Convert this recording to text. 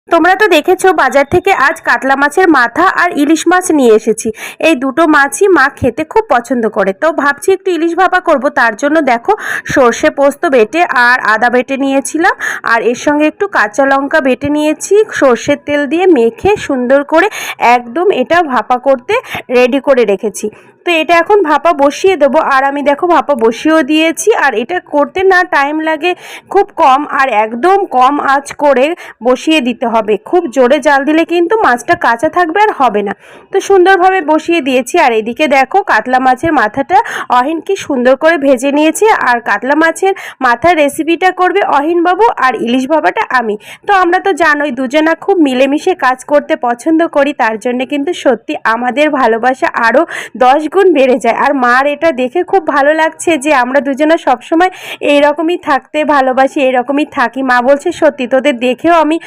তোমরা তো দেখেছো বাজার থেকে আজ কাতলা মাছের মাথা আর ইলিশ মাছ নিয়ে এসেছি। এই দুটো মাছই মা খেতে খুব পছন্দ করে, তো ভাবছি একটু ইলিশ ভাপা করব। তার জন্য দেখো সর্ষে পোস্ত বেটে আর আদা বেটে নিয়েছিলাম, আর এর সঙ্গে একটু কাঁচা লঙ্কা বেটে নিয়েছি। সর্ষের তেল দিয়ে মেখে সুন্দর করে একদম এটা ভাপা করতে রেডি করে রেখেছি। তো এটা এখন ভাপা বসিয়ে দেবো, আর আমি দেখো ভাপা বসিয়েও দিয়েছি। আর এটা করতে না টাইম লাগে খুব কম, আর একদম কম আঁচ করে বসিয়ে দিতে হবে। খুব জোরে জাল দিলে কিন্তু মাছটা কাঁচা থাকবে আর হবে না। তো সুন্দরভাবে বসিয়ে দিয়েছি। আর এদিকে দেখো কাতলা মাছের মাথাটা অহিন কি সুন্দর করে ভেজে নিয়েছে। আর কাতলা মাছের মাথার রেসিপিটা করবে অহিন বাবু, আর ইলিশ ভাপাটা আমি। তো আমরা তো জানোই দুজনা খুব মিলেমিশে কাজ করতে পছন্দ করি, তার জন্য কিন্তু সত্যি আমাদের ভালোবাসা আরও 10 গুণ বেড়ে যায়। আর মার এটা দেখে খুব ভালো লাগছে যে আমরা দুজনা সবসময় এইরকমই থাকতে ভালোবাসি, এইরকমই থাকি। মা বলছে সত্যি তোদের দেখেও আমি